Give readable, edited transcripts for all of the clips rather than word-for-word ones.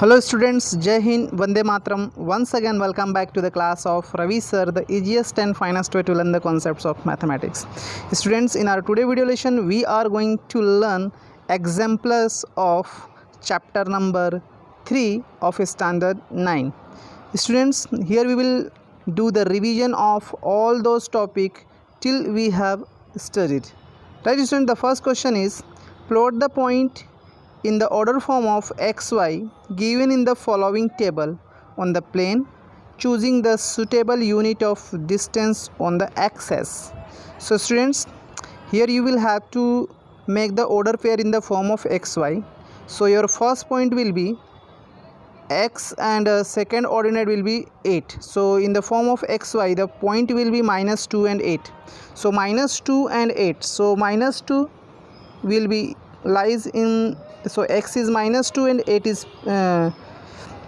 Hello students, Jai Hind, Vande Matram. Once again welcome back to the class of Ravi sir, the easiest and finest way to learn the concepts of mathematics. Students, in our today video lesson we are going to learn examples of chapter number 3 of standard 9. Students, here we will do the revision of all those topics till we have studied. Right students, the first question is plot the point in the order form of xy given in the following table on the plane, choosing the suitable unit of distance on the axis. So students, here you will have to make the order pair in the form of xy. So your first point will be x and second ordinate will be 8. So in the form of xy the point will be -2 and 8. So -2 and 8. So -2 will be lies in, so x is -2 and 8 is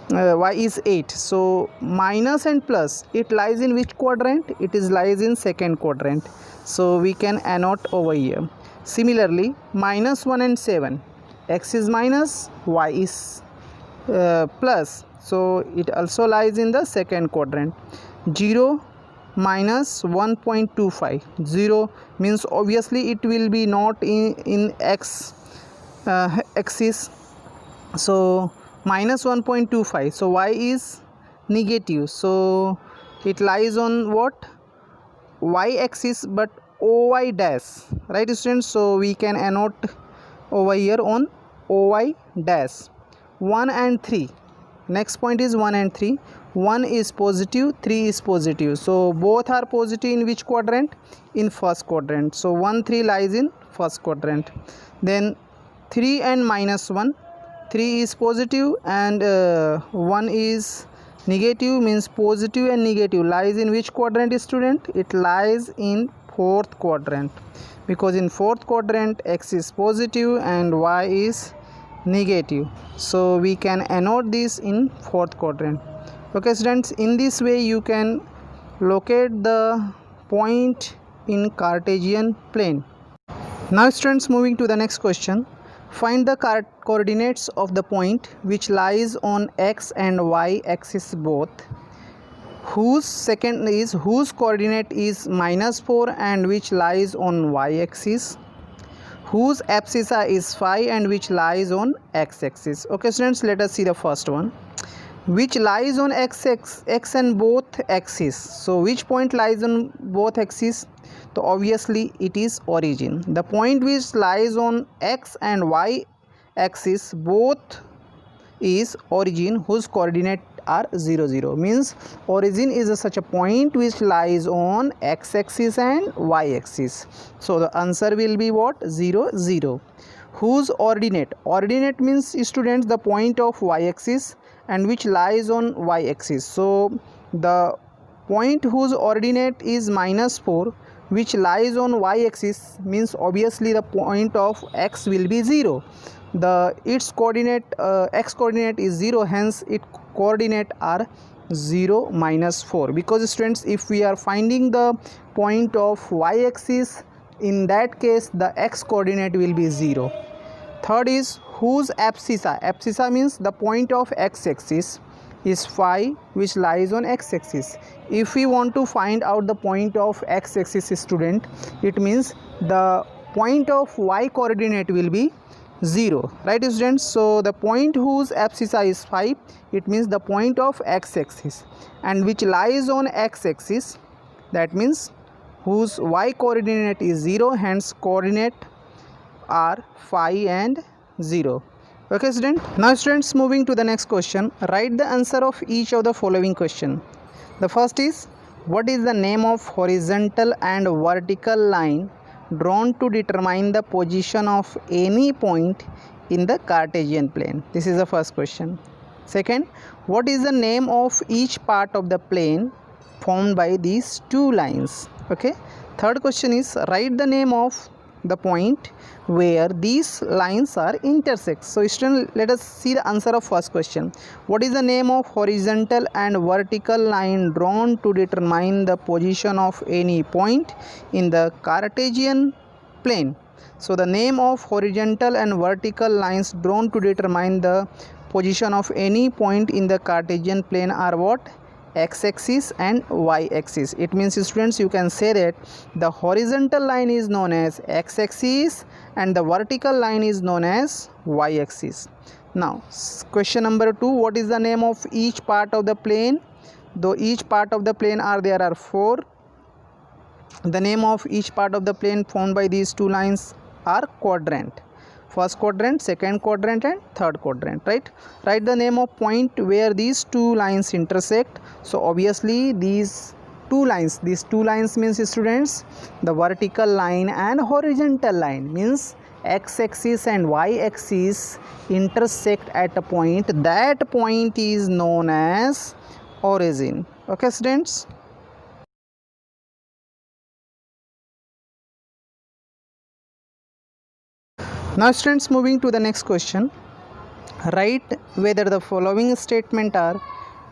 y is 8. So minus and plus, it lies in which quadrant? It is lies in second quadrant, so we can annotate over here. Similarly, -1 and 7, x is minus, y is plus, so it also lies in the second quadrant. 0 minus 1.25, 0 means obviously it will be not in x axis, so minus 1.25, so y is negative, so it lies on what? Y axis, but oy dash, right students? So we can annotate over here on oy dash. 1 and 3, next point is 1 and 3. 1 is positive, 3 is positive, so both are positive in which quadrant? In first quadrant. So 1 3 lies in first quadrant. Then 3 and -1, 3 is positive and 1 is negative, means positive and negative lies in which quadrant student? It lies in fourth quadrant, because in fourth quadrant x is positive and y is negative, so we can annotate this in fourth quadrant. Okay students, in this way you can locate the point in Cartesian plane. Now students, moving to the next question. Find the coordinates of the point which lies on x and y axis both, whose coordinate is -4 and which lies on y axis, whose abscissa is phi and which lies on x axis. Okay students, let us see the first one, which lies on x and both axes. So which point lies on both axes? So obviously it is origin. The point which lies on x and y axis both is origin, whose coordinate are 0 0, means origin is such a point which lies on x axis and y axis. So the answer will be what? 0 0. Whose ordinate means students the point of y axis and which lies on y axis. So the point whose ordinate is -4 which lies on y axis means obviously the point of x will be 0. Its coordinate x coordinate is 0, hence its coordinate are 0 -4, because students if we are finding the point of y axis, in that case the x coordinate will be 0. Third is whose abscissa means the point of x axis is phi which lies on x axis. If we want to find out the point of x axis student, it means the point of y coordinate will be 0, right students? So the point whose abscissa is phi, it means the point of x axis, and which lies on x axis, that means whose y coordinate is 0, hence coordinate are phi and 0. Okay student. Now students, moving to the next question. Write the answer of each of the following question. The first is, what is the name of horizontal and vertical line drawn to determine the position of any point in the Cartesian plane? This is the first question. Second, what is the name of each part of the plane formed by these two lines? Okay. Third question is, write the name of the point where these lines are intersect. So student, let us see the answer of first question. What is the name of horizontal and vertical line drawn to determine the position of any point in the Cartesian plane? So the name of horizontal and vertical lines drawn to determine the position of any point in the Cartesian plane are what? X-axis and Y-axis. It means, students, you can say that the horizontal line is known as X-axis and the vertical line is known as Y-axis. Now question number 2, what is the name of each part of the plane? Though each part of the plane there are 4. The name of each part of the plane formed by these two lines are quadrant. First quadrant, second quadrant and third quadrant, right? Write the name of point where these two lines intersect. So obviously these two lines means, students, the vertical line and horizontal line, means x-axis and y-axis intersect at a point. That point is known as origin. Okay, students? Now students, moving to the next question. Write whether the following statement are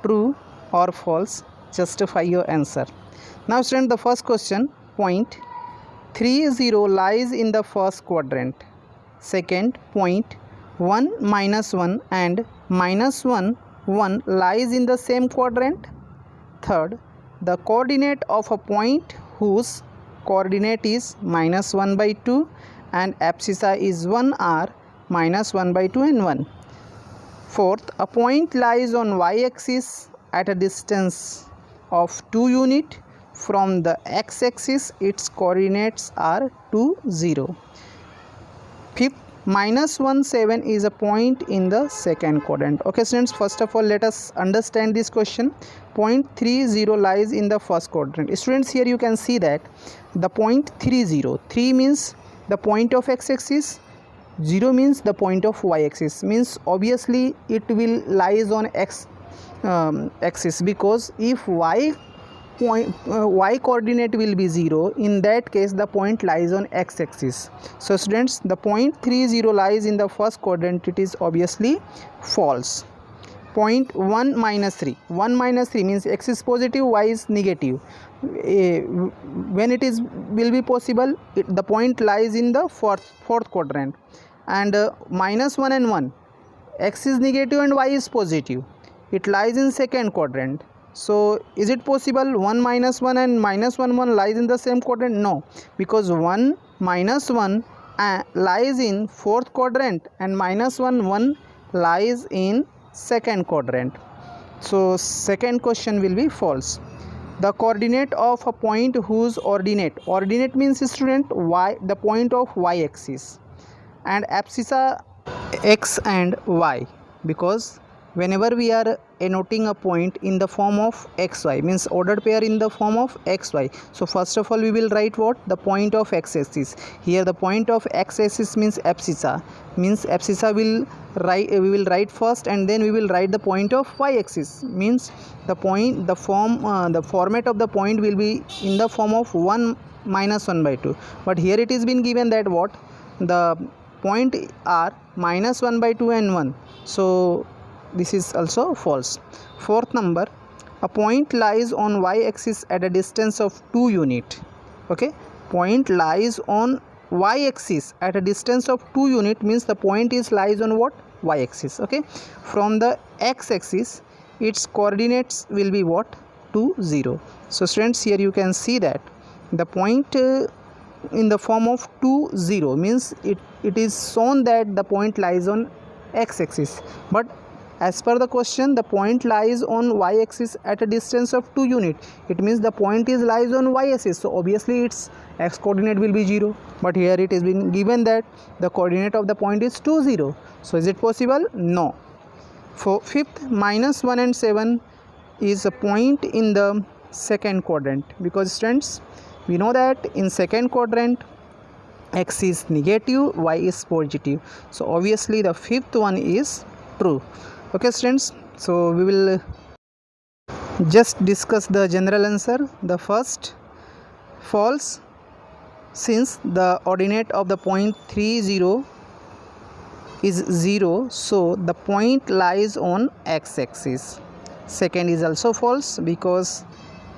true or false. Justify your answer. Now students, the first question, point 3, 0 lies in the first quadrant. Second, point 1, -1 and -1, 1 lies in the same quadrant. Third, the coordinate of a point whose coordinate is -1/2 and abscissa is 1 are -1/2 and 1. Fourth, a point lies on y-axis at a distance of 2 units from the x-axis. Its coordinates are 2, 0. Fifth, -1, 7 is a point in the second quadrant. Okay, students, first of all let us understand this question. Point 3, 0 lies in the first quadrant. Students, here you can see that the point 3, 0, 3 means the point of x-axis, 0 means the point of y-axis, means obviously it will lies on x-axis, because if y coordinate will be 0, in that case the point lies on x-axis. So students, the point 3, 0 lies in the first quadrant. It is obviously false. Point 1, -3, 1 -3 means x is positive, y is negative. When it is will be possible, the point lies in the fourth quadrant. And -1 and 1, x is negative and y is positive, it lies in second quadrant. So is it possible 1, -1 and -1, 1 lies in the same quadrant? No, because 1, -1 lies in fourth quadrant and -1, 1 lies in second quadrant. So second question will be false. The coordinate of a point whose ordinate means, student, y, the point of y-axis, and abscissa x and y, because whenever we are noting a point in the form of xy, means ordered pair in the form of xy. So first of all we will write what? The point of x-axis. Here the point of x-axis means abscissa. Means abscissa we will write first, and then we will write the point of y-axis. Means the format of the point will be in the form of 1 -1/2. But here it is been given that what? The point are -1/2 and 1. So this is also false. Fourth number, a point lies on y-axis at a distance of 2 units. Okay, point lies on y-axis at a distance of 2 units means the point is lies on what? Y-axis. Okay, from the x-axis its coordinates will be what? 2, 0. So students, here you can see that the point in the form of 2, 0 means it is shown that the point lies on x-axis, but as per the question the point lies on y-axis at a distance of 2 units. It means the point is lies on y-axis, so obviously its x coordinate will be 0, but here it is been given that the coordinate of the point is 2, 0. So is it possible? No. For fifth, -1 and 7 is a point in the second quadrant, because students, we know that in second quadrant x is negative, y is positive, so obviously the fifth one is true. Okay students, so we will just discuss the general answer. The first, false, since the ordinate of the point 3, 0 is 0, so the point lies on x-axis. Second is also false, because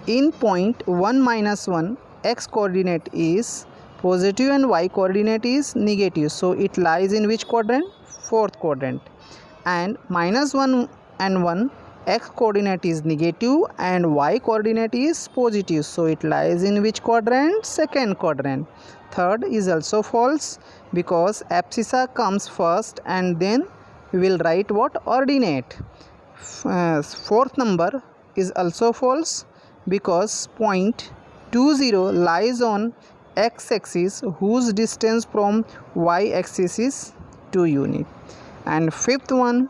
in point 1 -1 x coordinate is positive and y coordinate is negative, so it lies in which quadrant? Fourth quadrant. and -1 and 1, x coordinate is negative and y coordinate is positive, so it lies in which quadrant? Second quadrant. Third is also false because abscissa comes first and then we will write what? Ordinate. Fourth number is also false because point 20 lies on x-axis whose distance from y-axis is 2 unit. And fifth one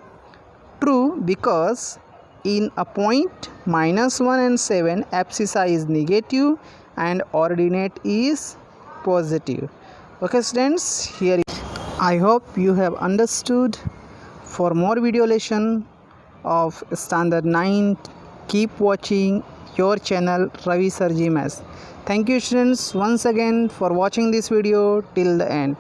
true because in a point -1 and 7 abscissa is negative and ordinate is positive. Okay students, here I hope you have understood. For more video lesson of standard 9, keep watching your channel Ravi Sir G Maths. Thank you students once again for watching this video till the end.